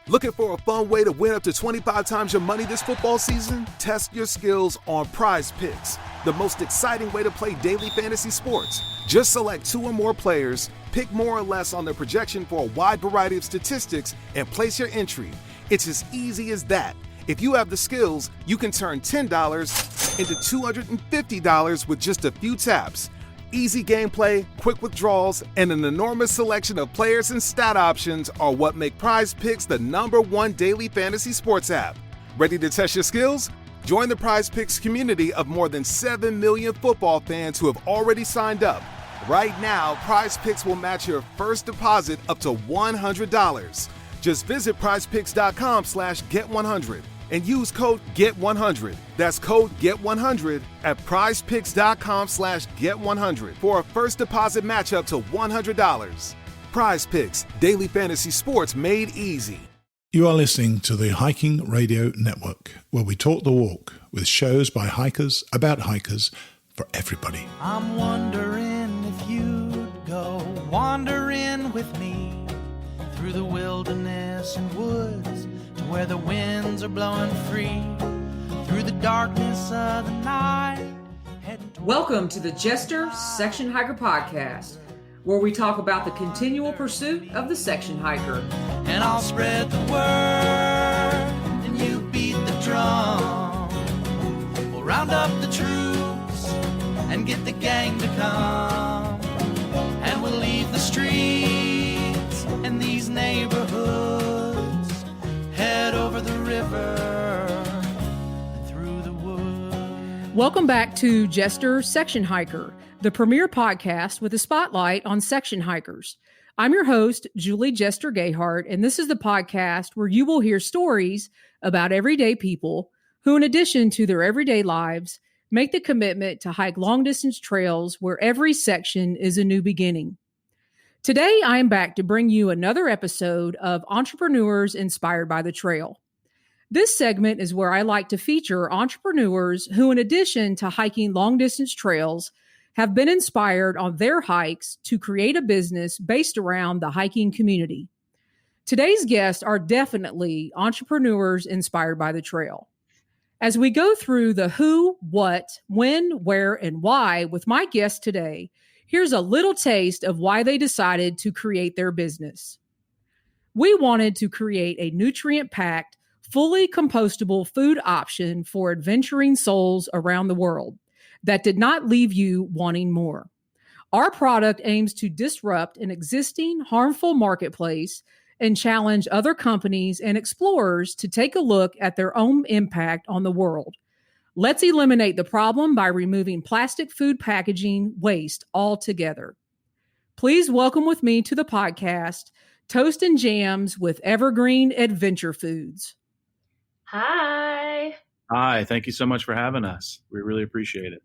Looking for a fun way to win up to 25 times your money this football season? Test your skills on Prize Picks, the most exciting way to play daily fantasy sports. Just select 2 or more players, pick more or less on their projection for a wide variety of statistics, and place your entry. It's as easy as that. If you have the skills, you can turn $10 into $250 with just a few taps. Easy gameplay, quick withdrawals, and an enormous selection of players and stat options are what make Prize Picks the #1 daily fantasy sports app. Ready to test your skills? Join the Prize Picks community of more than 7 million football fans who have already signed up. Right now, Prize Picks will match your first deposit up to $100. Just visit prizepicks.com/get100 and use code GET100. That's code GET100 at prizepicks.com/get100 for a first deposit match up to $100. Prize Picks, daily fantasy sports made easy. You are listening to the Hiking Radio Network, where we talk the walk with shows by hikers, about hikers, for everybody. I'm wondering if you'd go wandering with me through the wilderness and woods, where the winds are blowing free, through the darkness of the night. Welcome to the Jester Section Hiker Podcast, where we talk about the continual pursuit of the section hiker. And I'll spread the word, and you beat the drum. We'll round up the troops and get the gang to come, and we'll leave the streets and these neighborhoods, head over the river and through the woods. Welcome back to Jester Section Hiker, the premier podcast with a spotlight on section hikers. I'm your host, Julie Jester Gayhart, and this is the podcast where you will hear stories about everyday people who, in addition to their everyday lives, make the commitment to hike long-distance trails where every section is a new beginning. Today, I am back to bring you another episode of Entrepreneurs Inspired by the Trail. This segment is where I like to feature entrepreneurs who, in addition to hiking long-distance trails, have been inspired on their hikes to create a business based around the hiking community. Today's guests are definitely entrepreneurs inspired by the trail. As we go through the who, what, when, where, and why with my guest today, here's a little taste of why they decided to create their business. We wanted to create a nutrient-packed, fully compostable food option for adventuring souls around the world that did not leave you wanting more. Our product aims to disrupt an existing harmful marketplace and challenge other companies and explorers to take a look at their own impact on the world. Let's eliminate the problem by removing plastic food packaging waste altogether. Please welcome with me to the podcast, Toast and Jammz with Evergreen Adventure Foods. Hi. Hi, thank you so much for having us. We really appreciate it.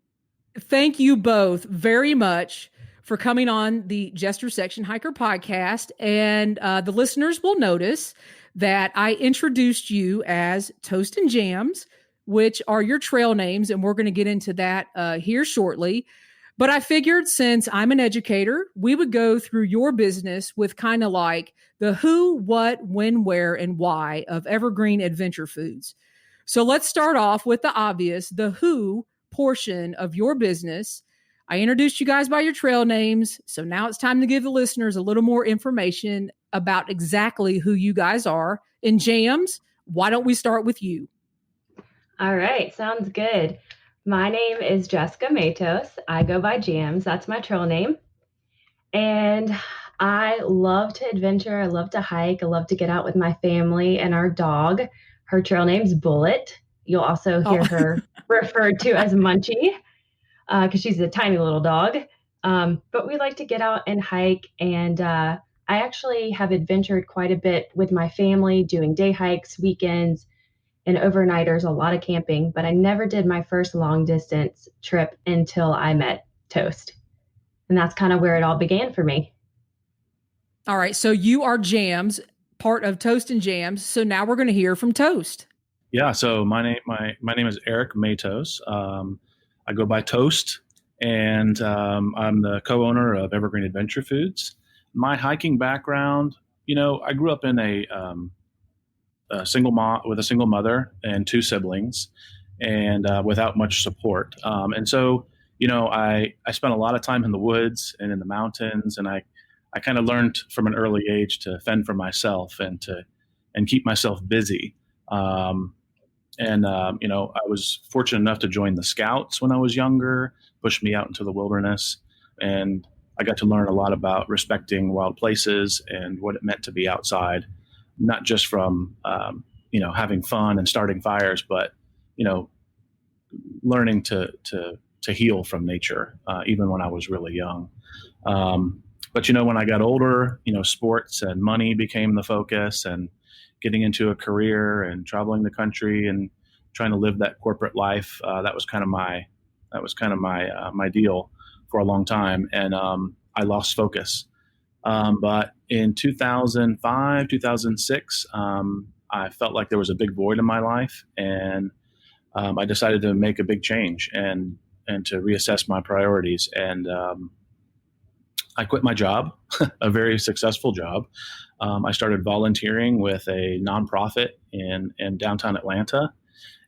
Thank you both very much for coming on the Jester Section Hiker podcast. And the listeners will notice that I introduced you as Toast and Jammz, which are your trail names, and we're going to get into that here shortly. But I figured since I'm an educator, we would go through your business with kind of like the who, what, when, where, and why of Evergreen Adventure Foods. So let's start off with the obvious, the who portion of your business. I introduced you guys by your trail names, so now it's time to give the listeners a little more information about exactly who you guys are. And Jammz, why don't we start with you? All right, sounds good. My name is Jessica Matos. I go by Jammz. That's my trail name. And I love to adventure. I love to hike. I love to get out with my family and our dog. Her trail name's Bullet. You'll also hear her referred to as Munchie because she's a tiny little dog. But we like to get out and hike. And I actually have adventured quite a bit with my family, doing day hikes, weekends, and overnighters, a lot of camping. But I never did my first long distance trip until I met Toast. And that's kind of where it all began for me. All right. So you are Jammz, part of Toast and Jammz. So now we're going to hear from Toast. Yeah, so my name is Eric Matos. I go by Toast, and I'm the co-owner of Evergreen Adventure Foods. My hiking background, I grew up in a a single mother and two siblings, and without much support. And so, I spent a lot of time in the woods and in the mountains, and I kind of learned from an early age to fend for myself and keep myself busy. I was fortunate enough to join the Scouts when I was younger, pushed me out into the wilderness, and I got to learn a lot about respecting wild places and what it meant to be outside, not just from, having fun and starting fires, but, learning to heal from nature, even when I was really young. But when I got older, sports and money became the focus, and getting into a career and traveling the country and trying to live that corporate life. That was kind of my deal for a long time. And I lost focus. But in 2005, 2006, I felt like there was a big void in my life, and I decided to make a big change and to reassess my priorities. And I quit my job, a very successful job. I started volunteering with a nonprofit in downtown Atlanta.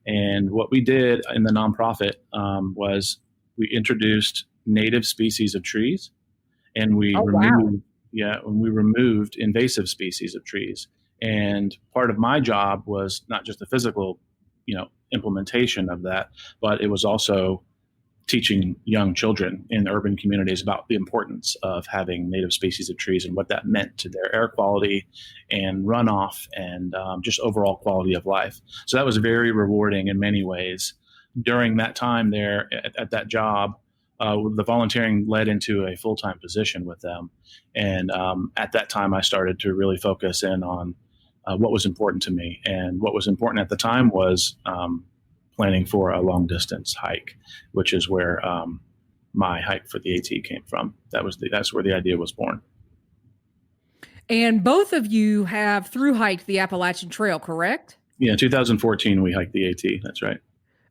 And what we did in the nonprofit was we introduced native species of trees, and we removed invasive species of trees. And part of my job was not just the physical, implementation of that, but it was also teaching young children in urban communities about the importance of having native species of trees and what that meant to their air quality and runoff and just overall quality of life. So that was very rewarding in many ways. During that time there at that job, the volunteering led into a full-time position with them. And at that time, I started to really focus in on what was important to me. And what was important at the time was planning for a long-distance hike, which is where my hike for the AT came from. That's where the idea was born. And both of you have through hiked the Appalachian Trail, correct? Yeah, 2014 we hiked the AT. That's right.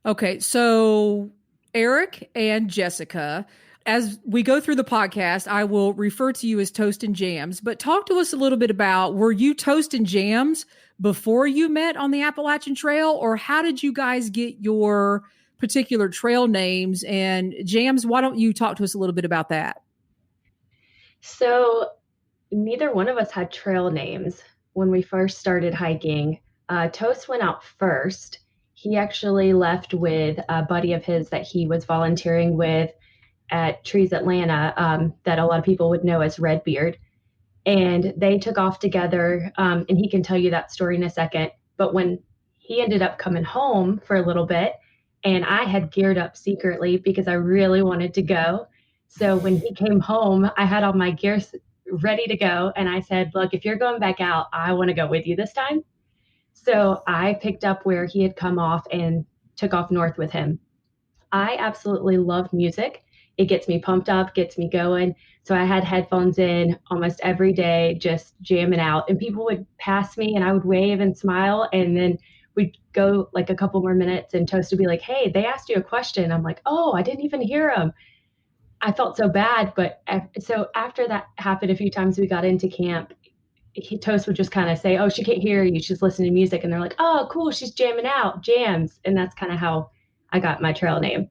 Okay, so Eric and Jessica, as we go through the podcast, I will refer to you as Toast and Jammz, but talk to us a little bit about, were you Toast and Jammz before you met on the Appalachian Trail, or how did you guys get your particular trail names? And Jammz, why don't you talk to us a little bit about that? So neither one of us had trail names when we first started hiking. Toast went out first. He actually left with a buddy of his that he was volunteering with at Trees Atlanta, that a lot of people would know as Redbeard. And they took off together, and he can tell you that story in a second. But when he ended up coming home for a little bit, and I had geared up secretly because I really wanted to go. So when he came home, I had all my gear ready to go. And I said, look, if you're going back out, I want to go with you this time. So I picked up where he had come off and took off north with him. I absolutely love music. It gets me pumped up, gets me going. So I had headphones in almost every day, just jamming out. And people would pass me and I would wave and smile. And then we'd go like a couple more minutes and Toast would be like, hey, they asked you a question. I'm like, oh, I didn't even hear them. I felt so bad. But so after that happened a few times, we got into camp. Toast would just kind of say, oh, she can't hear you. She's listening to music. And they're like, oh, cool. She's jamming out, Jammz. And that's kind of how I got my trail name.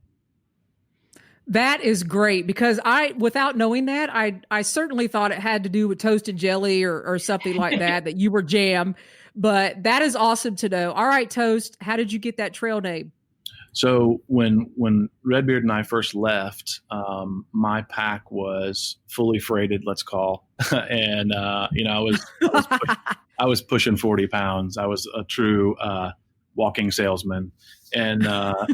That is great, because without knowing that, I certainly thought it had to do with toast and jelly or something like that, that you were Jam. But that is awesome to know. All right, Toast, how did you get that trail name? So when Redbeard and I first left, my pack was fully freighted, let's call, and I was pushing 40 pounds. I was a true walking salesman, and on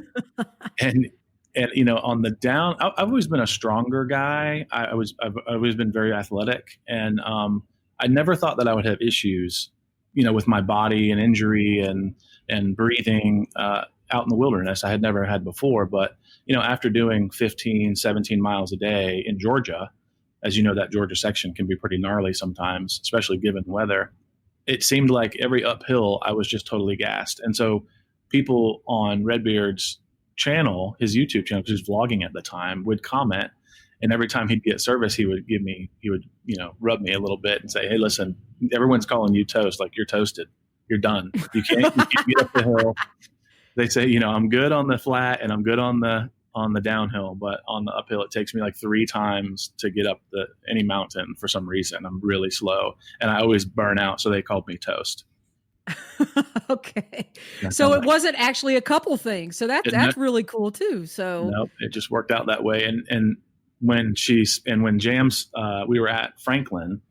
the down, I've always been a stronger guy. I've always been very athletic, and I never thought that I would have issues, with my body and injury and breathing out in the wilderness. I had never had before, but after doing 15, 17 miles a day in Georgia, as you know, that Georgia section can be pretty gnarly sometimes, especially given weather. It seemed like every uphill I was just totally gassed. And so people on Redbeard's channel, his YouTube channel, because he was vlogging at the time, would comment. And every time he'd get service, he would rub me a little bit and say, hey, listen, everyone's calling you Toast, like you're toasted. you're done. You can't get up the hill. They say, I'm good on the flat and I'm good on the downhill, but on the uphill, it takes me like 3 times to get up any mountain for some reason. I'm really slow and I always burn out. So they called me Toast. Okay. So it wasn't actually a couple things. So that's really cool too. So nope, it just worked out that way. And when Jammz, we were at Franklin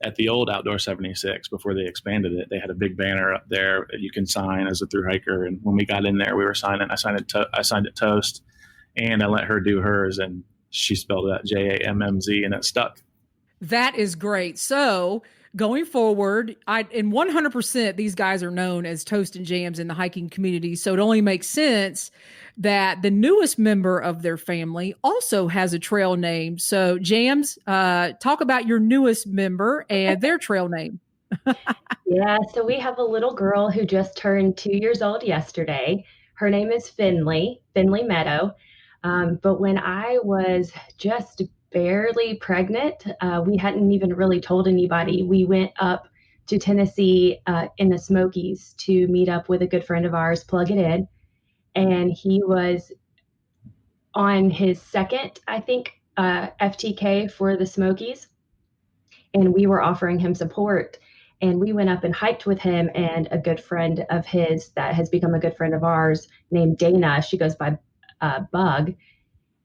at the old Outdoor 76 before they expanded it. They had a big banner up there that you can sign as a thru hiker. And when we got in there, we were signing. I signed it Toast, and I let her do hers, and she spelled it out Jammz, and it stuck. That is great. So going forward, and 100% these guys are known as Toast and Jammz in the hiking community. So it only makes sense that the newest member of their family also has a trail name. So Jammz, talk about your newest member and their trail name. Yeah, so we have a little girl who just turned 2 years old yesterday. Her name is Finley Meadow. But when I was just barely pregnant, we hadn't even really told anybody. We went up to Tennessee in the Smokies to meet up with a good friend of ours, Plug It In. And he was on his second, I think, FTK for the Smokies. And we were offering him support. And we went up and hiked with him and a good friend of his that has become a good friend of ours named Dana. She goes by Bug.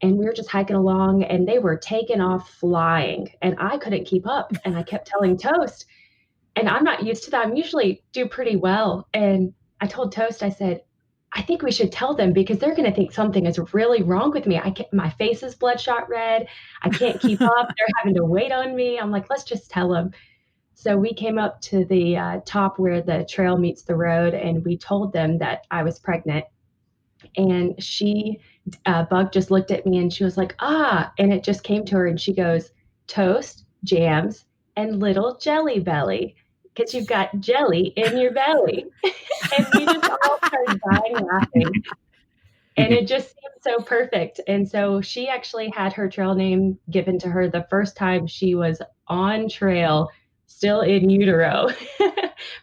And we were just hiking along and they were taking off flying. And I couldn't keep up. And I kept telling Toast, and I'm not used to that. I'm usually do pretty well. And I told Toast, I said, I think we should tell them because they're going to think something is really wrong with me. My face is bloodshot red. I can't keep up. They're having to wait on me. I'm like, let's just tell them. So we came up to the top where the trail meets the road, and we told them that I was pregnant. And Bug just looked at me and she was like, and it just came to her and she goes, Toast, Jammz, and little Jelly Belly, because you've got jelly in your belly. And we just all started dying laughing. And it just seemed so perfect. And so she actually had her trail name given to her the first time she was on trail, still in utero,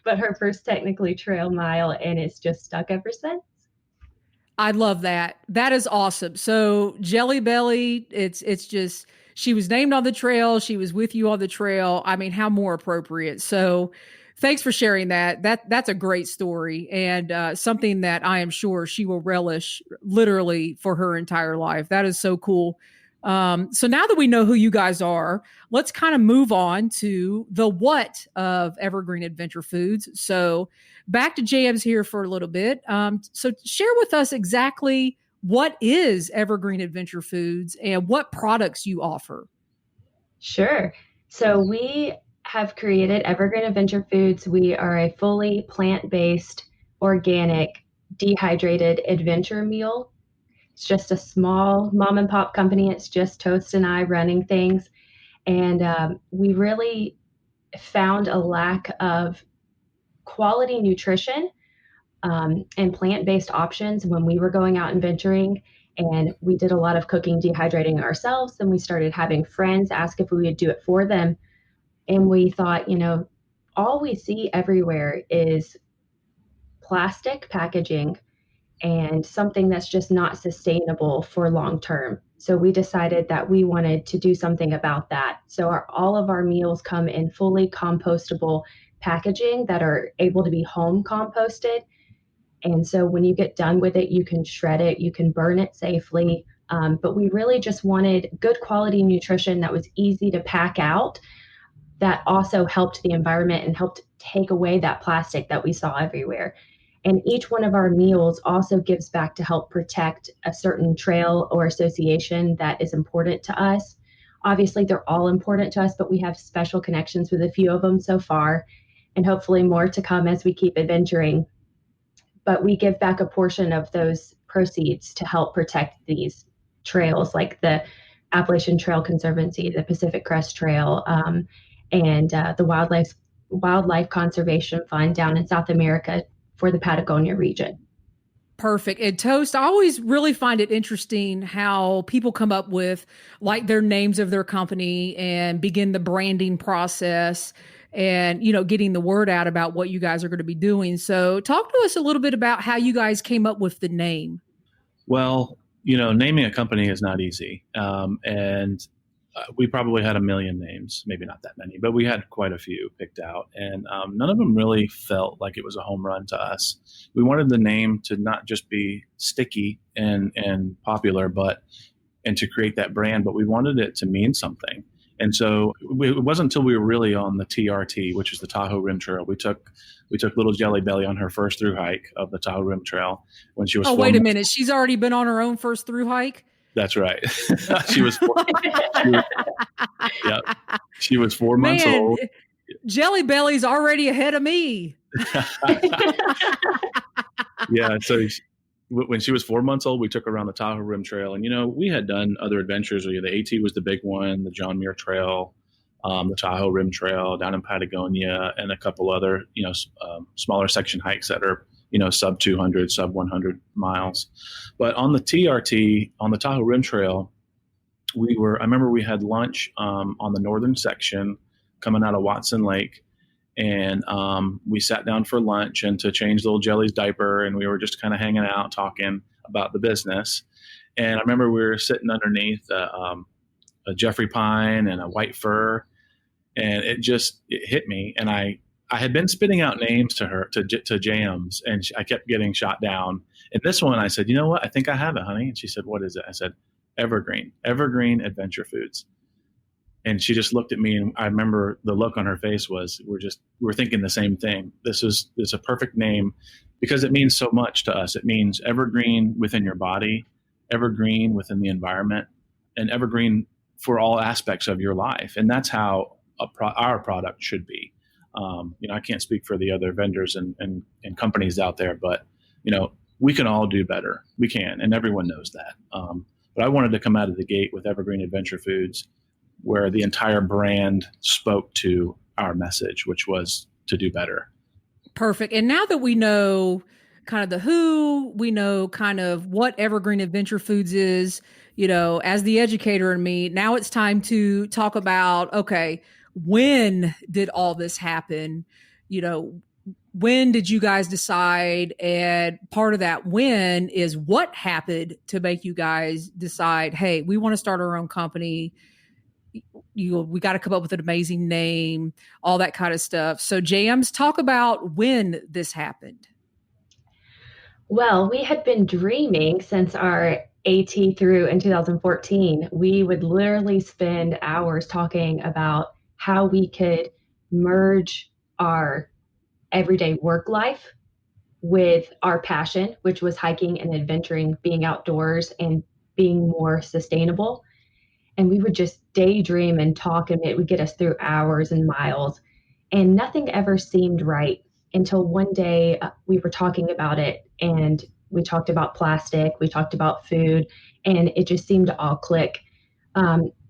but her first technically trail mile, and it's just stuck ever since. I love that. That is awesome. So Jelly Belly, it's just, she was named on the trail. She was with you on the trail. I mean, how more appropriate? So thanks for sharing that. That's a great story, and something that I am sure she will relish literally for her entire life. That is so cool. So now that we know who you guys are, let's kind of move on to the what of Evergreen Adventure Foods. So back to Jammz here for a little bit. So share with us exactly what is Evergreen Adventure Foods and what products you offer. Sure. So we have created Evergreen Adventure Foods. We are a fully plant-based, organic, dehydrated adventure meal. It's just a small mom and pop company. It's just Toast and I running things. And we really found a lack of quality nutrition and plant-based options when we were going out and venturing. And we did a lot of cooking, dehydrating ourselves. And we started having friends ask if we would do it for them. And we thought, all we see everywhere is plastic packaging and something that's just not sustainable for long term. So we decided that we wanted to do something about that. So all of our meals come in fully compostable packaging that are able to be home composted. And so when you get done with it, you can shred it, you can burn it safely. But we really just wanted good quality nutrition that was easy to pack out, that also helped the environment and helped take away that plastic that we saw everywhere. And each one of our meals also gives back to help protect a certain trail or association that is important to us. Obviously, they're all important to us, but we have special connections with a few of them so far, and hopefully more to come as we keep adventuring. But we give back a portion of those proceeds to help protect these trails, like the Appalachian Trail Conservancy, the Pacific Crest Trail, and the Wildlife Conservation Fund down in South America for the Patagonia region. Perfect. And Toast, I always really find it interesting how people come up with like their names of their company and begin the branding process. and, getting the word out about what you guys are going to be doing. So talk to us a little bit about how you guys came up with the name. Well, naming a company is not easy. And we probably had a million names, maybe not that many, but we had quite a few picked out. And none of them really felt like it was a home run to us. We wanted the name to not just be sticky and popular, and to create that brand, but we wanted it to mean something. And so it wasn't until we were really on the TRT, which is the Tahoe Rim Trail. We took little Jelly Belly on her first through hike of the Tahoe Rim Trail when she was. Oh, wait a minute! She's already been on her own first through hike. That's right. She was 4 months old. Jelly Belly's already ahead of me. Yeah. So when she was 4 months old, we took her around the Tahoe Rim Trail, and we had done other adventures. The AT was the big one, the John Muir Trail, the Tahoe Rim Trail down in Patagonia, and a couple other smaller section hikes that are sub 200, sub 100 miles. But on the TRT, on the Tahoe Rim Trail, I remember we had lunch on the northern section coming out of Watson Lake. And we sat down for lunch and to change little Jelly's diaper. And we were just kind of hanging out, talking about the business. And I remember we were sitting underneath a Jeffrey pine and a white fir. And it hit me. And I had been spitting out names to her, to Jammz, and I kept getting shot down. And this one, I said, you know what? I think I have it, honey. And she said, what is it? I said, Evergreen Adventure Foods. And she just looked at me, and I remember the look on her face was, we're thinking the same thing. This is a perfect name because it means so much to us. It means evergreen within your body, evergreen within the environment, and evergreen for all aspects of your life. And that's how our product should be. I can't speak for the other vendors and companies out there, but we can all do better. We can, and everyone knows that. But I wanted to come out of the gate with Evergreen Adventure Foods, where the entire brand spoke to our message, which was to do better. Perfect. And now that we know kind of the who, we know kind of what Evergreen Adventure Foods is, as the educator in me, now it's time to talk about, okay, when did all this happen? When did you guys decide? And part of that when is what happened to make you guys decide, hey, we want to start our own company. We got to come up with an amazing name, all that kind of stuff. So Jammz, talk about when this happened. Well, we had been dreaming since our AT through in 2014. We would literally spend hours talking about how we could merge our everyday work life with our passion, which was hiking and adventuring, being outdoors and being more sustainable. And we would just daydream and talk, and it would get us through hours and miles. And nothing ever seemed right until one day we were talking about it, and we talked about plastic, we talked about food, and it just seemed to all click.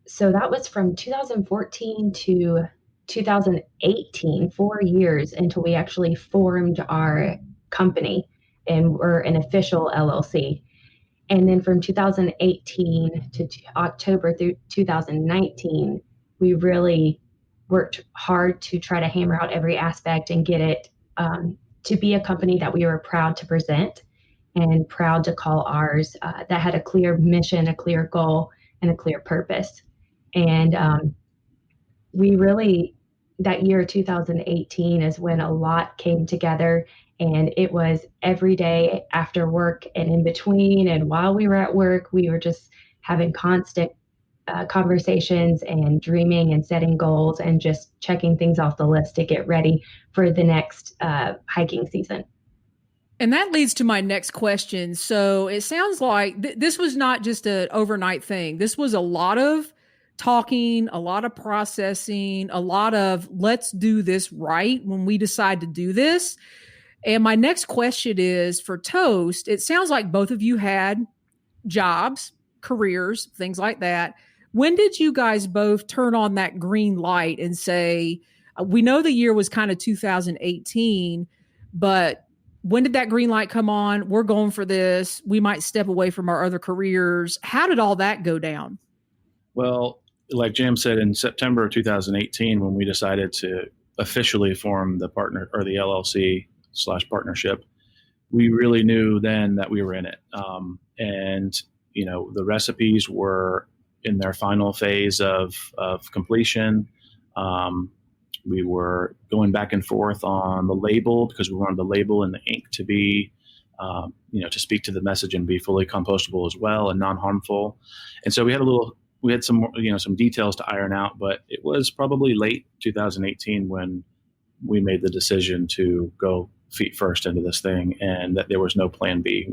So that was from 2014 to 2018, 4 years until we actually formed our company and we're an official LLC. And then from 2018 to October through 2019, we really worked hard to try to hammer out every aspect and get it to be a company that we were proud to present and proud to call ours, that had a clear mission, a clear goal, and a clear purpose. And we really, that year 2018 is when a lot came together. And it was every day after work and in between. And while we were at work, we were just having constant conversations and dreaming and setting goals and just checking things off the list to get ready for the next hiking season. And that leads to my next question. So it sounds like this was not just an overnight thing. This was a lot of talking, a lot of processing, a lot of let's do this right when we decide to do this. And my next question is for Toast. It sounds like both of you had jobs, careers, things like that. When did you guys both turn on that green light and say, we know the year was kind of 2018, but when did that green light come on? We're going for this. We might step away from our other careers. How did all that go down? Well, like Jammz said, in September of 2018, when we decided to officially formed the partner or the LLC/partnership, we really knew then that we were in it. And, the recipes were in their final phase of completion. We were going back and forth on the label because we wanted the label and the ink to be, to speak to the message and be fully compostable as well and non-harmful. And so we had some details to iron out, but it was probably late 2018 when we made the decision to go feet first into this thing, and that there was no plan B.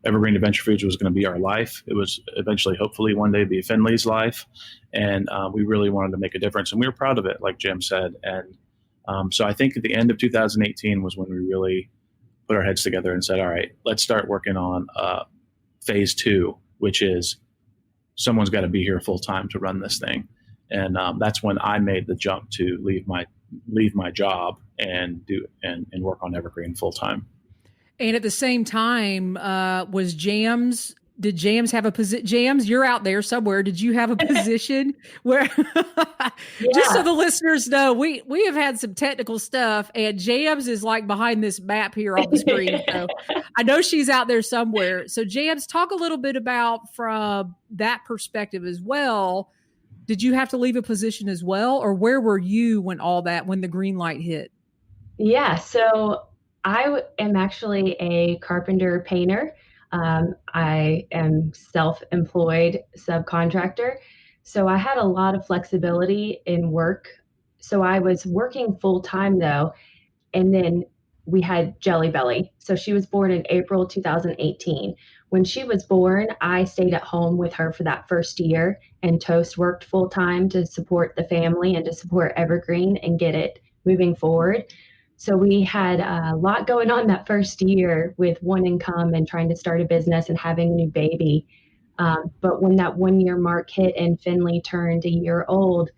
Evergreen Adventure Foods was going to be our life. It was eventually, hopefully one day, be Finley's life. And we really wanted to make a difference, and we were proud of it, like Jim said. And so I think at the end of 2018 was when we really put our heads together and said, all right, let's start working on phase 2, which is someone's got to be here full time to run this thing. And that's when I made the jump to leave my job and work on Evergreen full time. And at the same time, was Jammz? Did Jammz have a position? Jammz, you're out there somewhere. Did you have a position where? Just so the listeners know, we have had some technical stuff, and Jammz is like behind this map here on the screen. So I know she's out there somewhere. So Jammz, talk a little bit about from that perspective as well. Did you have to leave a position as well, or where were you when the green light hit? Yeah, so I am actually a carpenter painter. I am self-employed subcontractor. So I had a lot of flexibility in work. So I was working full time though. And then we had Jelly Belly. So she was born in April 2018. When she was born, I stayed at home with her for that first year, and Toast worked full time to support the family and to support Evergreen and get it moving forward. So we had a lot going on that first year with one income and trying to start a business and having a new baby. But when that 1 year mark hit and Finley turned a year old,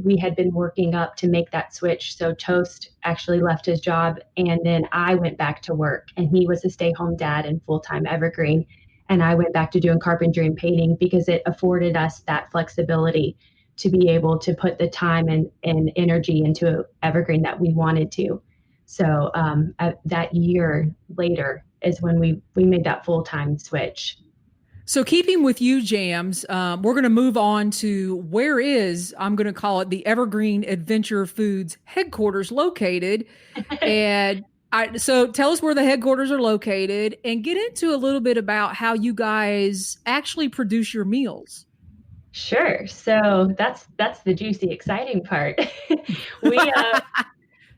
we had been working up to make that switch. So Toast actually left his job, and then I went back to work, and he was a stay-home dad and full-time Evergreen. And I went back to doing carpentry and painting because it afforded us that flexibility to be able to put the time and energy into Evergreen that we wanted to. So that year later is when we made that full-time switch. So keeping with you, Jammz, we're going to move on to I'm going to call it the Evergreen Adventure Foods headquarters located. And so tell us where the headquarters are located and get into a little bit about how you guys actually produce your meals. Sure. So that's the juicy, exciting part.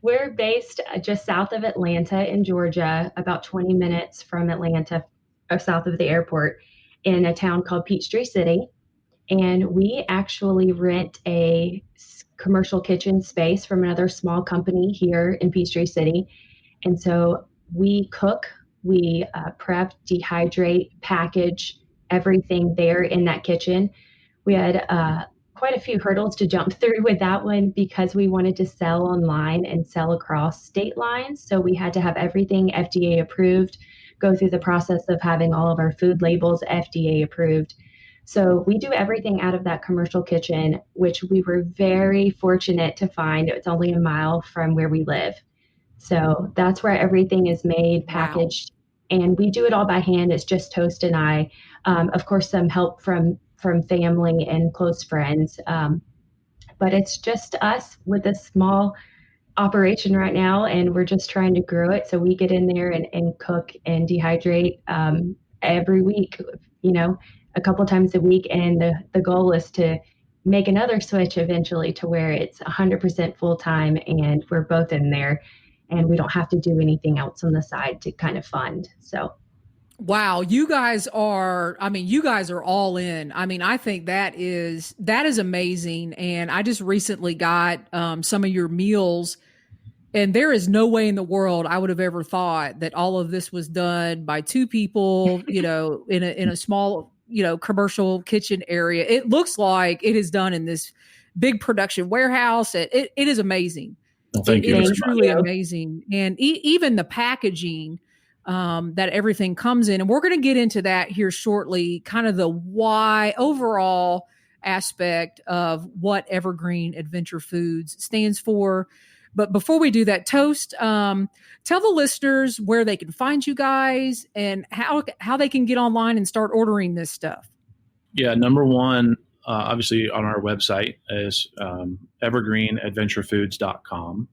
We're based just south of Atlanta in Georgia, about 20 minutes from Atlanta, or south of the airport, in a town called Peachtree City. And we actually rent a commercial kitchen space from another small company here in Peachtree City. And so we cook, we prep, dehydrate, package everything there in that kitchen. We had quite a few hurdles to jump through with that one because we wanted to sell online and sell across state lines. So we had to have everything FDA approved, go through the process of having all of our food labels FDA approved. So we do everything out of that commercial kitchen, which we were very fortunate to find. It's only a mile from where we live. So that's where everything is made, packaged, and we do it all by hand. It's just Toast and I. Of course, some help from family and close friends. But it's just us with a small operation right now, and we're just trying to grow it. So we get in there and cook and dehydrate every week, a couple times a week. And the goal is to make another switch eventually to where it's 100% full time and we're both in there and we don't have to do anything else on the side to kind of fund. So. Wow, you guys are all in. I mean, I think that is amazing. And I just recently got some of your meals, and there is no way in the world I would have ever thought that all of this was done by two people, in a small, commercial kitchen area. It looks like it is done in this big production warehouse. It is amazing. Well, thank you. It is truly amazing. And even the packaging that everything comes in. And we're going to get into that here shortly, kind of the why overall aspect of what Evergreen Adventure Foods stands for. But before we do that, Toast, tell the listeners where they can find you guys and how they can get online and start ordering this stuff. Yeah, number one, obviously on our website is evergreenadventurefoods.com.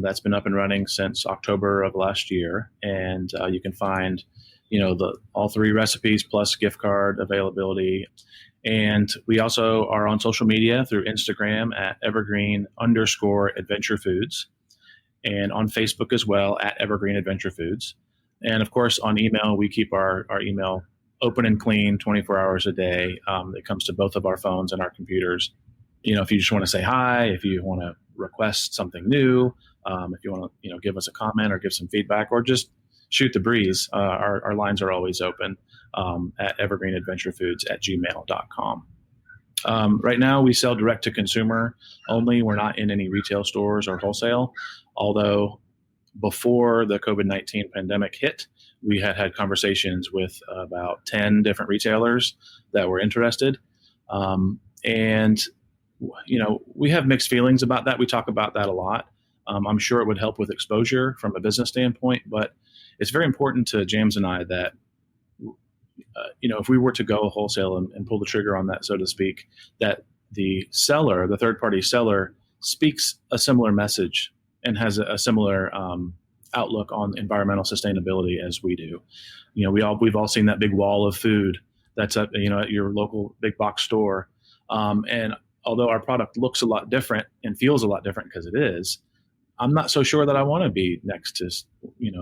That's been up and running since October of last year, and you can find, all 3 recipes plus gift card availability. And we also are on social media through Instagram at evergreen_adventurefoods, and on Facebook as well at Evergreen Adventure Foods. And of course, on email, we keep our email open and clean 24 hours a day. It comes to both of our phones and our computers. If you just want to say hi, if you want to request something new, if you want to, give us a comment or give some feedback or just shoot the breeze, our lines are always open at evergreenadventurefoods@gmail.com. Right now, we sell direct to consumer only. We're not in any retail stores or wholesale, although before the COVID-19 pandemic hit, we had conversations with about 10 different retailers that were interested. And we have mixed feelings about that. We talk about that a lot. I'm sure it would help with exposure from a business standpoint, but it's very important to Jammz and I that, if we were to go wholesale and pull the trigger on that, so to speak, that the seller, the third-party seller, speaks a similar message and has a similar outlook on environmental sustainability as we do. We've all seen that big wall of food that's at your local big box store, and although our product looks a lot different and feels a lot different because it is, I'm not so sure that I want to be next to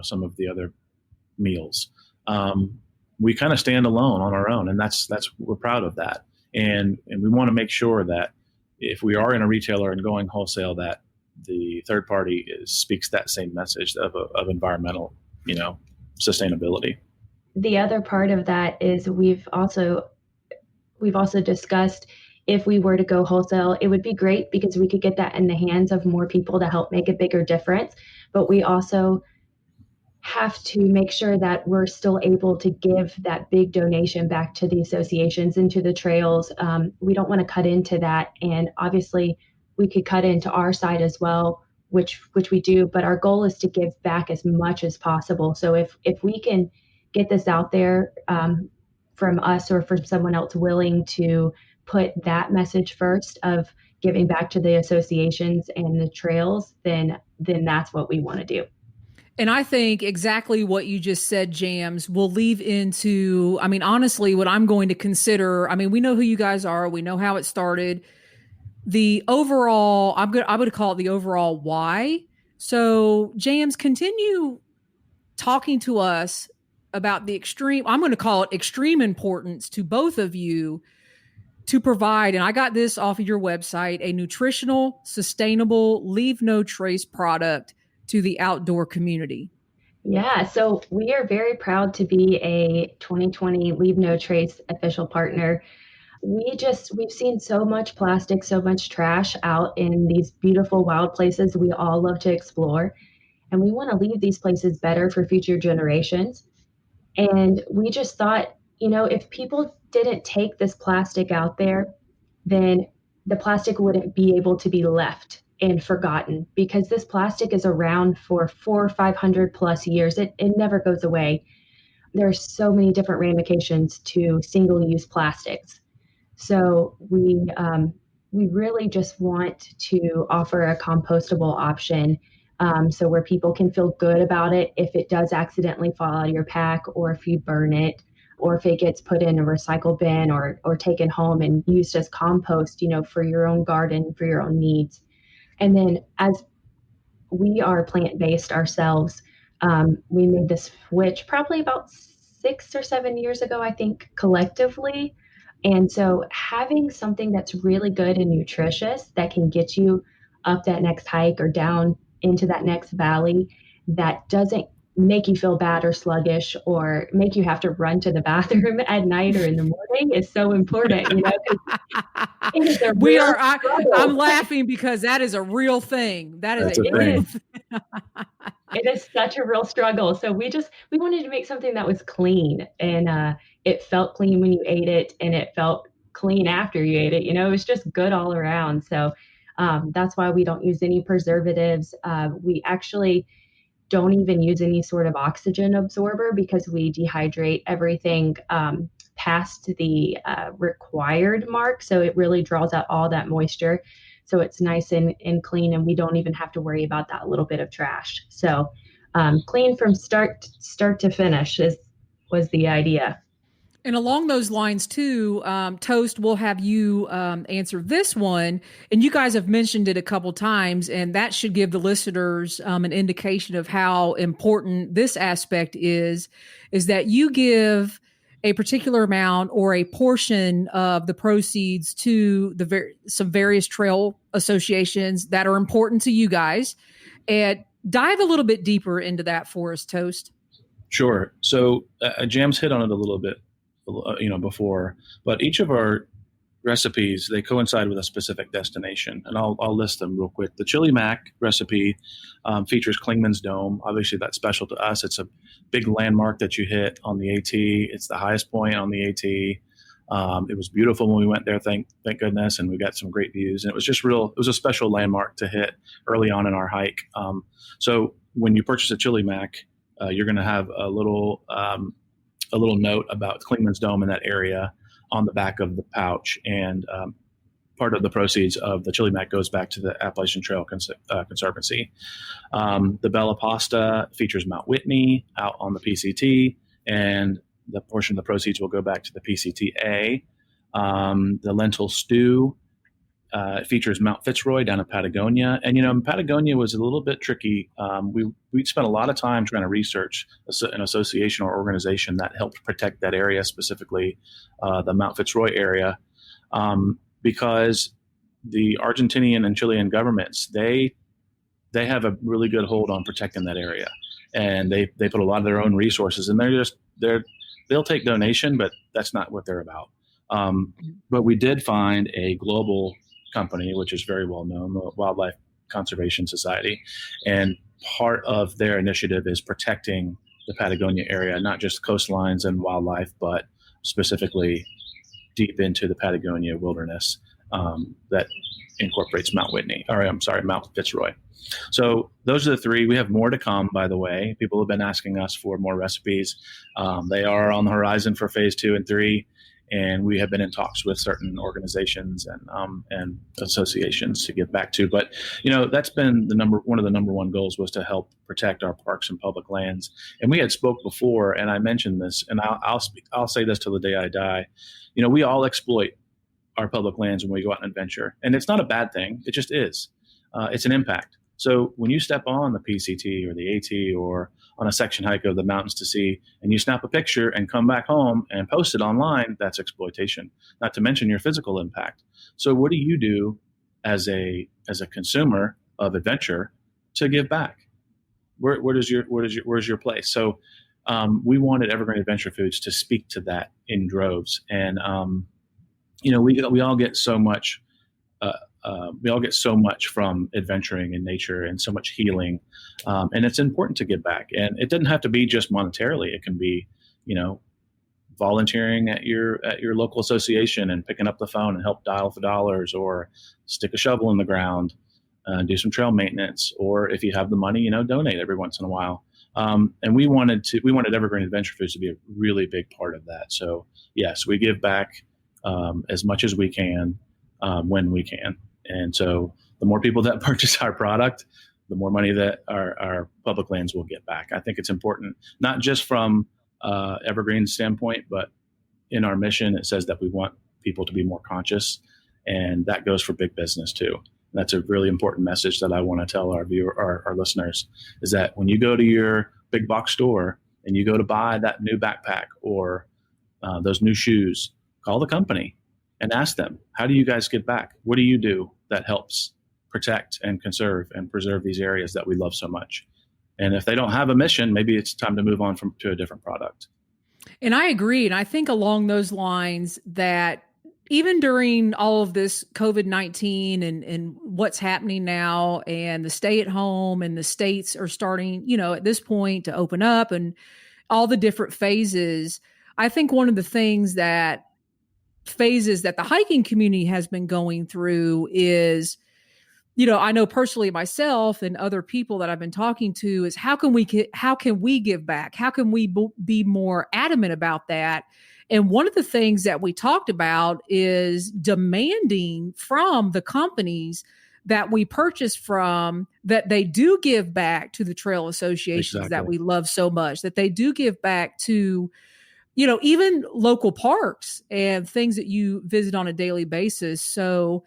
some of the other meals. We kind of stand alone on our own, and that's we're proud of that, and we want to make sure that if we are in a retailer and going wholesale, that the third party speaks that same message of environmental, sustainability. The other part of that is we've also discussed, if we were to go wholesale, it would be great because we could get that in the hands of more people to help make a bigger difference. But we also have to make sure that we're still able to give that big donation back to the associations and to the trails. We don't want to cut into that. And obviously we could cut into our side as well, which we do, but our goal is to give back as much as possible. So if we can get this out there from us or from someone else willing to put that message first of giving back to the associations and the trails, then that's what we want to do. And I think exactly what you just said, Jammz, will leave into, honestly, what I'm going to consider. We know who you guys are. We know how it started. The overall, I would call it the overall why. So, Jammz, continue talking to us about the extreme, I'm going to call it extreme importance to both of you to provide, and I got this off of your website, a nutritional, sustainable, leave no trace product to the outdoor community. Yeah, so we are very proud to be a 2020 Leave No Trace official partner. We've seen so much plastic, so much trash out in these beautiful wild places we all love to explore. And we want to leave these places better for future generations. And we just thought, if people didn't take this plastic out there, then the plastic wouldn't be able to be left and forgotten, because this plastic is around for 400 or 500 plus years. It never goes away. There's so many different ramifications to single-use plastics. So we really just want to offer a compostable option, so where people can feel good about it if it does accidentally fall out of your pack, or if you burn it, or if it gets put in a recycle bin or taken home and used as compost, for your own garden, for your own needs. And then as we are plant-based ourselves, we made this switch probably about 6 or 7 years ago, I think, collectively. And so having something that's really good and nutritious that can get you up that next hike or down into that next valley, that doesn't make you feel bad or sluggish or make you have to run to the bathroom at night or in the morning is so important. It is a real struggle. I'm laughing because that is a real thing. It is such a real struggle. So we wanted to make something that was clean, and it felt clean when you ate it, and it felt clean after you ate it. It was just good all around. So That's why we don't use any preservatives. We actually don't even use any sort of oxygen absorber because we dehydrate everything past the required mark. So it really draws out all that moisture. So it's nice and clean, and we don't even have to worry about that little bit of trash. So clean from start to finish was the idea. And along those lines too, Toast, we'll have you answer this one. And you guys have mentioned it a couple times, and that should give the listeners an indication of how important this aspect is that you give a particular amount or a portion of the proceeds to some various trail associations that are important to you guys. And dive a little bit deeper into that for us, Toast. Sure. So Jammz hit on it a little bit, before, but each of our recipes, they coincide with a specific destination, and I'll list them real quick. The chili mac recipe features Clingman's Dome. Obviously, that's special to us. It's a big landmark that you hit on the AT. It's the highest point on the AT. It was beautiful when we went there, thank goodness, and we got some great views. And it was just it was a special landmark to hit early on in our hike. So when you purchase a chili mac, you're going to have a little note about Clingman's Dome in that area on the back of the pouch, and part of the proceeds of the chili mac goes back to the Appalachian Trail Conservancy. The Bella Pasta features Mount Whitney out on the PCT, and the portion of the proceeds will go back to the PCTA. The lentil stew features Mount Fitzroy down in Patagonia. And, Patagonia was a little bit tricky. We spent a lot of time trying to research an association or organization that helped protect that area, specifically the Mount Fitzroy area, because the Argentinian and Chilean governments, they have a really good hold on protecting that area. And they put a lot of their own resources, and they'll take donation, but that's not what they're about. But we did find a global company, which is very well known, the Wildlife Conservation Society, and part of their initiative is protecting the Patagonia area, not just coastlines and wildlife, but specifically deep into the Patagonia wilderness that incorporates Mount Fitzroy. So those are the three. We have more to come, by the way. People have been asking us for more recipes. They are on the horizon for phase 2 and 3. And we have been in talks with certain organizations and associations to get back to. But that's been one of the number one goals, was to help protect our parks and public lands. And we had spoke before, and I mentioned this, and I'll say this till the day I die. We all exploit our public lands when we go out and adventure, and it's not a bad thing. It just is. It's an impact. So when you step on the PCT or the AT or on a section hike of the mountains to sea, and you snap a picture and come back home and post it online, that's exploitation, not to mention your physical impact. So what do you do as a consumer of adventure to give back? Where's your place? So we wanted Evergreen Adventure Foods to speak to that in droves. And we all get so much from adventuring in nature and so much healing. And it's important to give back. And it doesn't have to be just monetarily. It can be, volunteering at your local association and picking up the phone and help dial for dollars, or stick a shovel in the ground and do some trail maintenance. Or if you have the money, donate every once in a while. And we wanted Evergreen Adventure Foods to be a really big part of that. So yes, we give back as much as we can when we can. And so the more people that purchase our product, the more money that our public lands will get back. I think it's important, not just from Evergreen's standpoint, but in our mission, it says that we want people to be more conscious, and that goes for big business too. That's a really important message that I want to tell our listeners, is that when you go to your big box store and you go to buy that new backpack or those new shoes, call the company and ask them, how do you guys give back? What do you do that helps protect and conserve and preserve these areas that we love so much? And if they don't have a mission, maybe it's time to move on to a different product. And I agree. And I think along those lines that even during all of this COVID-19 and what's happening now, and the stay at home, and the states are starting, at this point to open up, and all the different phases, I think one of the phases that the hiking community has been going through is I know personally myself and other people that I've been talking to is how can we give back? How can we be more adamant about that? And one of the things that we talked about is demanding from the companies that we purchase from that they do give back to the trail associations that we love so much, that they do give back to, even local parks and things that you visit on a daily basis. So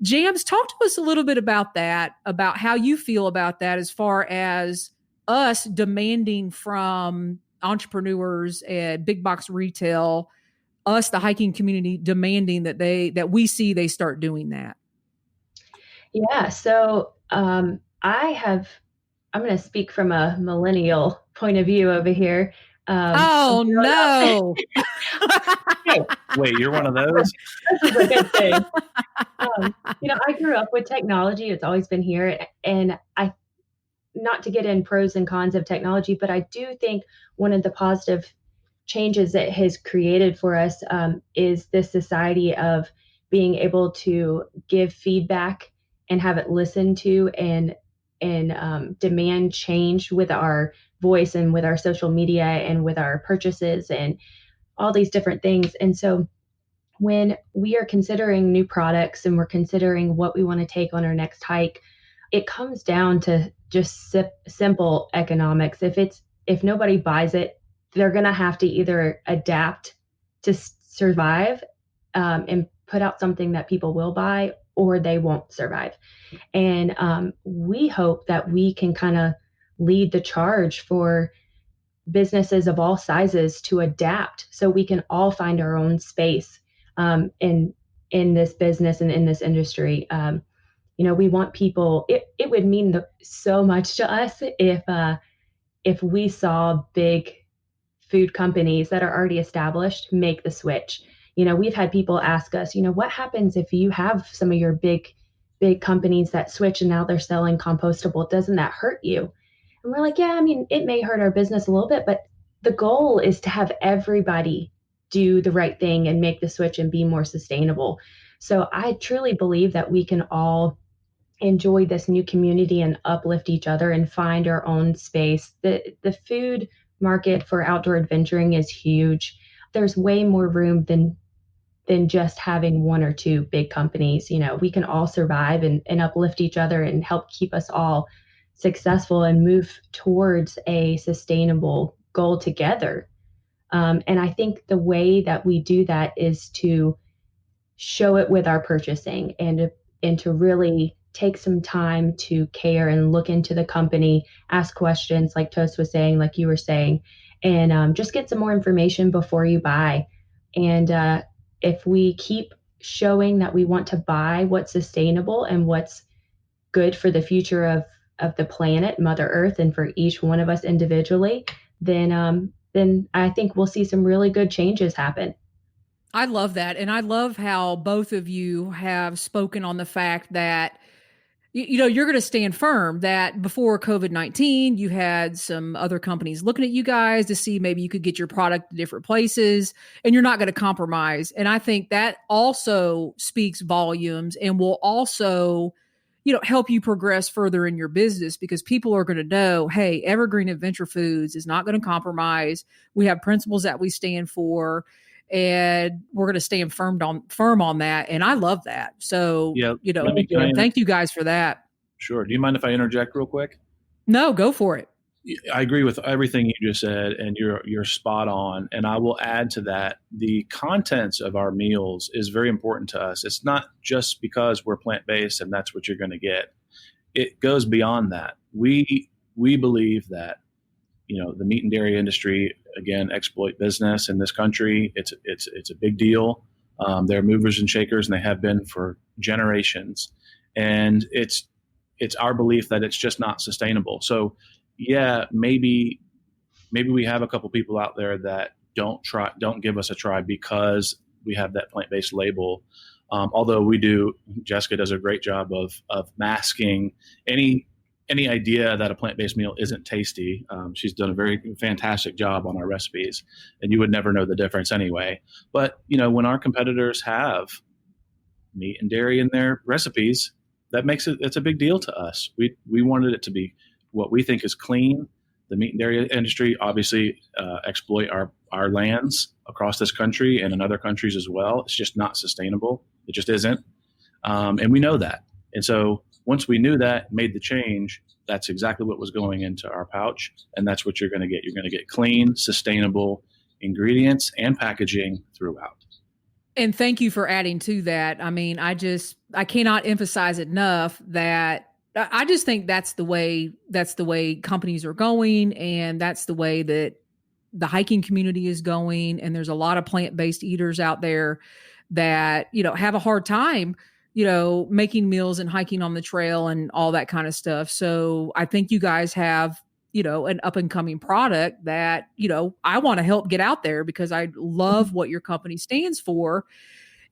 Jammz, talk to us a little bit about that, about how you feel about that as far as us demanding from entrepreneurs and big box retail, us, the hiking community, demanding that we see they start doing that. Yeah. So I'm going to speak from a millennial point of view over here. Oh, no. Wait, you're one of those? This is a good thing. I grew up with technology. It's always been here. And not to get in pros and cons of technology, but I do think one of the positive changes it has created for us is this society of being able to give feedback and have it listened to and demand change with our voice and with our social media and with our purchases and all these different things. And so when we are considering new products and we're considering what we want to take on our next hike, it comes down to just simple economics. If nobody buys it, they're going to have to either adapt to survive and put out something that people will buy, or they won't survive. And we hope that we can kind of lead the charge for businesses of all sizes to adapt so we can all find our own space in this business and in this industry. We want people, it would mean so much to us if we saw big food companies that are already established make the switch. We've had people ask us, what happens if you have some of your big companies that switch and now they're selling compostable? Doesn't that hurt you? And we're like, yeah, it may hurt our business a little bit, but the goal is to have everybody do the right thing and make the switch and be more sustainable. So I truly believe that we can all enjoy this new community and uplift each other and find our own space. The food market for outdoor adventuring is huge. There's way more room than just having one or two big companies. We can all survive and uplift each other and help keep us all successful and move towards a sustainable goal together. And I think the way that we do that is to show it with our purchasing and to really take some time to care and look into the company, ask questions like Toast was saying, like you were saying, and just get some more information before you buy. And if we keep showing that we want to buy what's sustainable and what's good for the future of the planet, Mother Earth, and for each one of us individually, then I think we'll see some really good changes happen. I love that. And I love how both of you have spoken on the fact that you're going to stand firm that before COVID-19, you had some other companies looking at you guys to see maybe you could get your product to different places, and you're not going to compromise. And I think that also speaks volumes and will also, help you progress further in your business, because people are going to know, hey, Evergreen Adventure Foods is not going to compromise. We have principles that we stand for, and we're going to stand firm on that. And I love that. So, thank you guys for that. Sure. Do you mind if I interject real quick? No, go for it. I agree with everything you just said, and you're spot on. And I will add to that, the contents of our meals is very important to us. It's not just because we're plant-based and that's what you're going to get. It goes beyond that. We believe that, the meat and dairy industry, again, exploit business in this country. It's a big deal. They're movers and shakers, and they have been for generations. And it's our belief that it's just not sustainable. So, yeah, maybe we have a couple people out there that don't give us a try because we have that plant-based label. Although we do, Jessica does a great job of masking any idea that a plant-based meal isn't tasty. She's done a very fantastic job on our recipes, and you would never know the difference anyway. But, when our competitors have meat and dairy in their recipes, it's a big deal to us. We wanted it to be what we think is clean. The meat and dairy industry obviously exploit our lands across this country and in other countries as well. It's just not sustainable. It just isn't. And we know that. And so once we knew that, made the change, that's exactly what was going into our pouch. And that's what you're going to get. You're going to get clean, sustainable ingredients and packaging throughout. And thank you for adding to that. I mean, I cannot emphasize enough that I just think that's the way companies are going, and that's the way that the hiking community is going. And there's a lot of plant-based eaters out there that, have a hard time, making meals and hiking on the trail and all that kind of stuff. So I think you guys have, an up and coming product that, I want to help get out there because I love what your company stands for.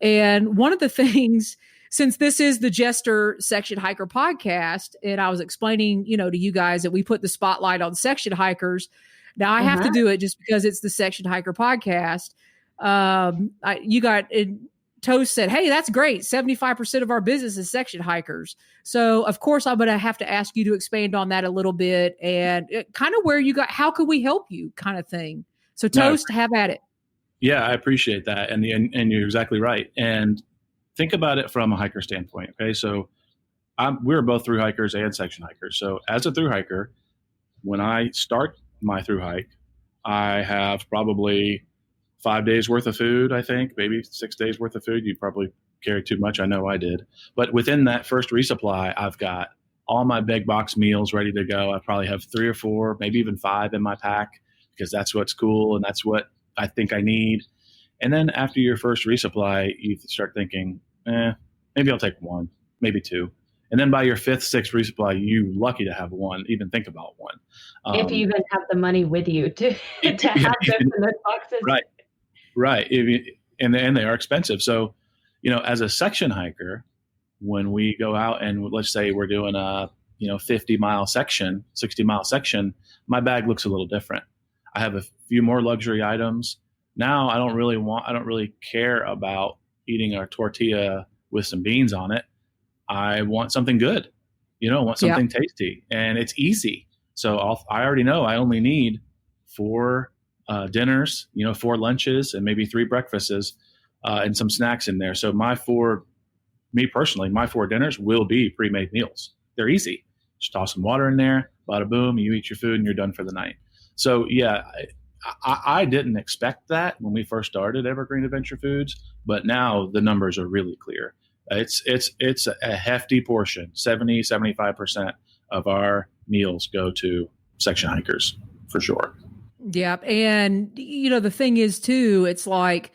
And one of the things, since this is the Jester Section Hiker podcast, and I was explaining, to you guys that we put the spotlight on section hikers. Now I have to do it just because it's the Section Hiker podcast. Toast said, hey, that's great. 75% of our business is section hikers. So of course I'm going to have to ask you to expand on that a little bit and kind of where how could we help you kind of thing. So Toast, have at it. Yeah, I appreciate that. And you're exactly right. And think about it from a hiker standpoint. Okay. So we're both through hikers and section hikers. So as a through hiker, when I start my through hike, I have probably 5 days worth of food, I think, maybe 6 days worth of food. You probably carry too much. I know I did. But within that first resupply, I've got all my big box meals ready to go. I probably have 3 or 4, maybe even 5 in my pack because that's what's cool and that's what I think I need. And then after your first resupply, you start thinking, maybe I'll take 1, maybe 2. And then by your 5th, 6th resupply, you're lucky to have 1, even think about 1. If you even have the money with you to have those in those boxes. Right. And they are expensive. So, as a section hiker, when we go out and let's say we're doing a, 50-mile section, 60-mile section, my bag looks a little different. I have a few more luxury items. Now I don't really care about eating a tortilla with some beans on it. I want something good, I want something tasty, and it's easy. So I already know I only need 4 dinners, 4 lunches, and maybe 3 breakfasts, and some snacks in there. So my 4 dinners will be pre-made meals. They're easy. Just toss some water in there, bada boom, you eat your food and you're done for the night. So yeah, I didn't expect that when we first started Evergreen Adventure Foods, but now the numbers are really clear. It's a hefty portion. 75% of our meals go to section hikers for sure. Yeah. And, the thing is too, it's like,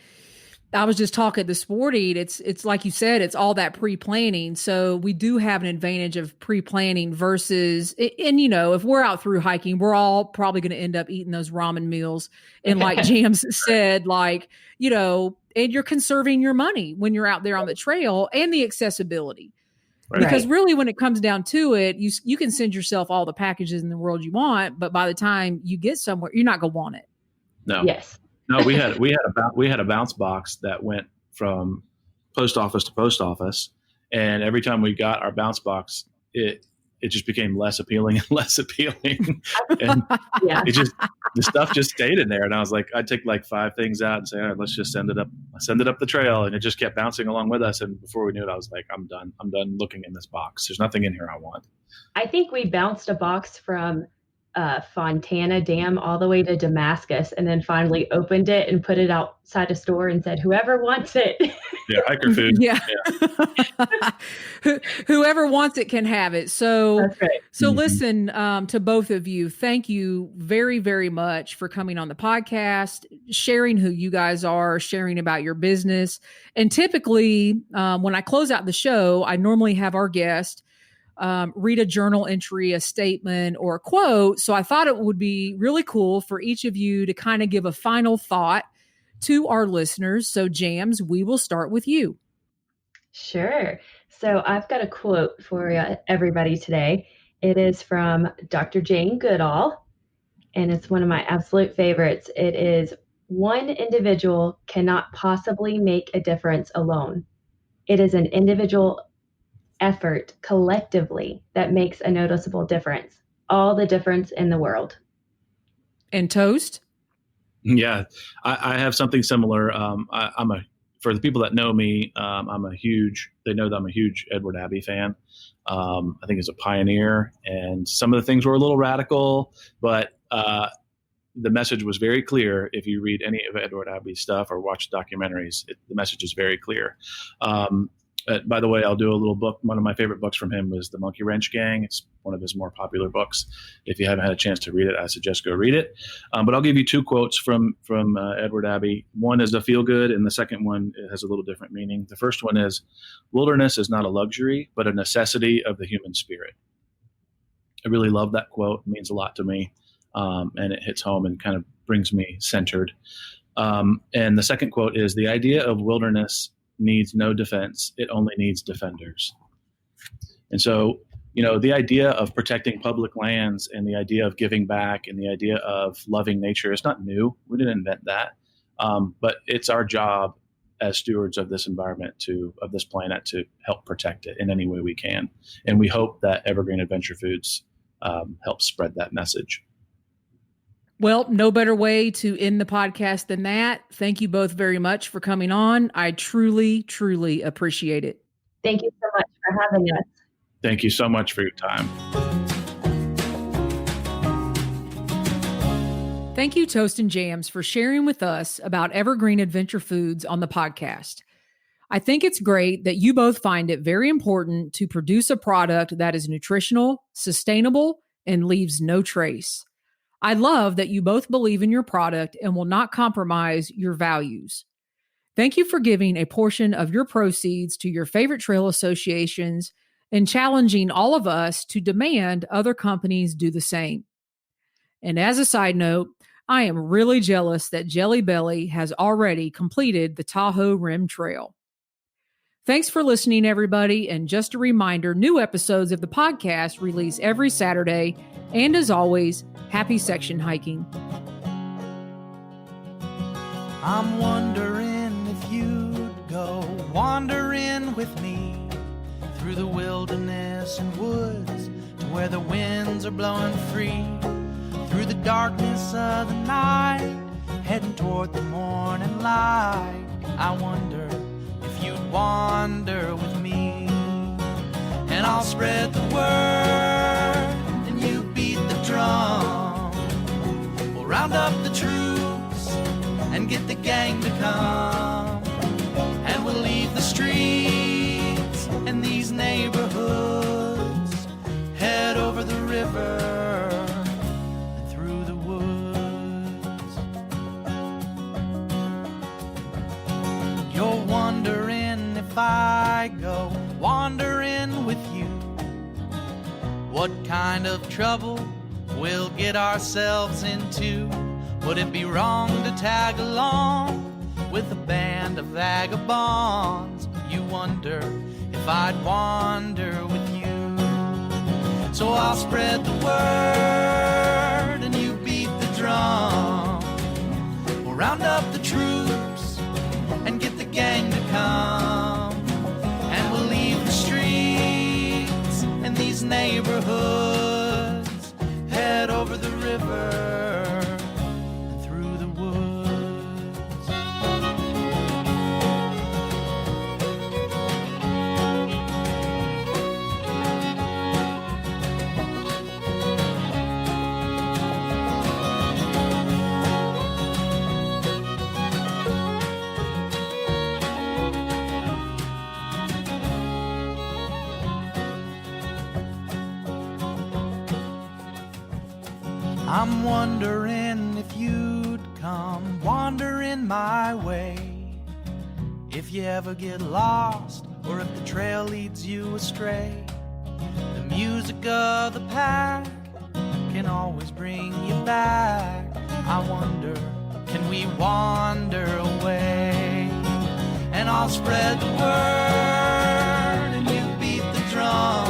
I was just talking this morning, it's like you said, it's all that pre-planning. So we do have an advantage of pre-planning versus, and if we're out through hiking, we're all probably going to end up eating those ramen meals. And like James said, and you're conserving your money when you're out there on the trail and the accessibility. Right. Because really, when it comes down to it, you can send yourself all the packages in the world you want, but by the time you get somewhere, you're not going to want it. No. Yes. No, we had a bounce box that went from post office to post office, and every time we got our bounce box, it just became less appealing and less appealing, and the stuff just stayed in there. And I was like, I'd take like 5 things out and say, all right, let's just send it up the trail, and it just kept bouncing along with us. And before we knew it, I was like, I'm done looking in this box. There's nothing in here I want. I think we bounced a box from Fontana Dam all the way to Damascus, and then finally opened it and put it outside a store and said, whoever wants it. Yeah, hiker food. Yeah. Whoever wants it can have it. So, that's right. So listen, to both of you, thank you very, very much for coming on the podcast, sharing who you guys are, sharing about your business. And typically, when I close out the show, I normally have our guest read a journal entry, a statement, or a quote. So I thought it would be really cool for each of you to kind of give a final thought to our listeners. So Jammz, we will start with you. Sure. So I've got a quote for everybody today. It is from Dr. Jane Goodall, and it's one of my absolute favorites. It is, one individual cannot possibly make a difference alone. It is an individual effort collectively that makes a noticeable difference. All the difference in the world. And Toast? Yeah, I have something similar. For the people that know me, they know that I'm a huge Edward Abbey fan. I think he's a pioneer, and some of the things were a little radical, but the message was very clear. If you read any of Edward Abbey's stuff or watch documentaries, the message is very clear. By the way, I'll do a little book. One of my favorite books from him was The Monkey Wrench Gang. It's one of his more popular books. If you haven't had a chance to read it, I suggest go read it. But I'll give you two quotes from Edward Abbey. One is a feel-good, and the second one has a little different meaning. The first one is, wilderness is not a luxury, but a necessity of the human spirit. I really love that quote. It means a lot to me, and it hits home and kind of brings me centered. And the second quote is, the idea of wilderness needs no defense. It only needs defenders. And so, the idea of protecting public lands and the idea of giving back and the idea of loving nature is not new. We didn't invent that. But it's our job as stewards of this environment, of this planet, to help protect it in any way we can. And we hope that Evergreen Adventure Foods helps spread that message. Well, no better way to end the podcast than that. Thank you both very much for coming on. I truly, truly appreciate it. Thank you so much for having us. Thank you so much for your time. Thank you, Toast and Jammz, for sharing with us about Evergreen Adventure Foods on the podcast. I think it's great that you both find it very important to produce a product that is nutritional, sustainable, and leaves no trace. I love that you both believe in your product and will not compromise your values. Thank you for giving a portion of your proceeds to your favorite trail associations and challenging all of us to demand other companies do the same. And as a side note, I am really jealous that Jelly Belly has already completed the Tahoe Rim Trail. Thanks for listening, everybody. And just a reminder, new episodes of the podcast release every Saturday. And as always, happy section hiking. I'm wondering if you'd go wandering with me through the wilderness and woods to where the winds are blowing free, through the darkness of the night, heading toward the morning light. I wonder if you'd wander with me, and I'll spread the word and you beat the drum. We'll round up the troops and get the gang to come, and we'll leave the streets and these neighborhoods, head over the river and through the woods. You're wondering if I go wandering with you, what kind of trouble we'll get ourselves into. Would it be wrong to tag along with a band of vagabonds? You wonder if I'd wander with you. So I'll spread the word and you beat the drum. We'll round up the troops and get the gang to come, and we'll leave the streets and these neighborhoods, head over the river and through the woods. I'm wondering if you'd come wandering my way, if you ever get lost or if the trail leads you astray. The music of the pack can always bring you back. I wonder, can we wander away? And I'll spread the word and you beat the drum.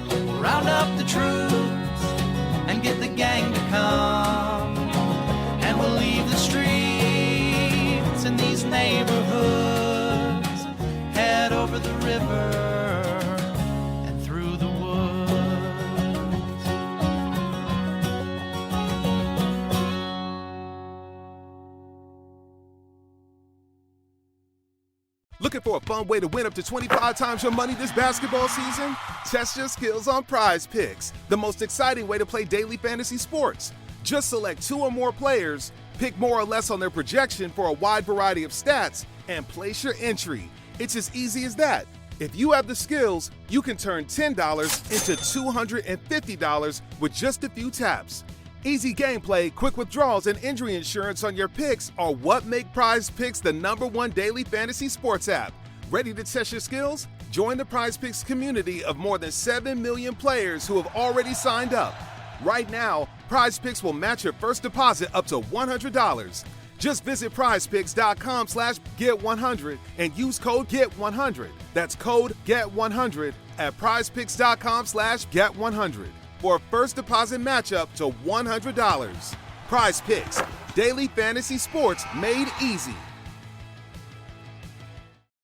We'll round up the troops and get the gang to come, and we'll leave the streets in these neighborhoods, head over the river Looking for a fun way to win up to 25 times your money this basketball season? Test your skills on Prize Picks, the most exciting way to play daily fantasy sports. Just select 2 or more players, pick more or less on their projection for a wide variety of stats, and place your entry. It's as easy as that. If you have the skills, you can turn $10 into $250 with just a few taps. Easy gameplay, quick withdrawals, and injury insurance on your picks are what make Prize Picks the #1 daily fantasy sports app. Ready to test your skills? Join the Prize Picks community of more than 7 million players who have already signed up. Right now, Prize Picks will match your first deposit up to $100. Just visit prizepicks.com/get100 and use code GET100. That's code GET100 at prizepicks.com/get100 for a first deposit matchup to $100. Prize Picks, daily fantasy sports made easy.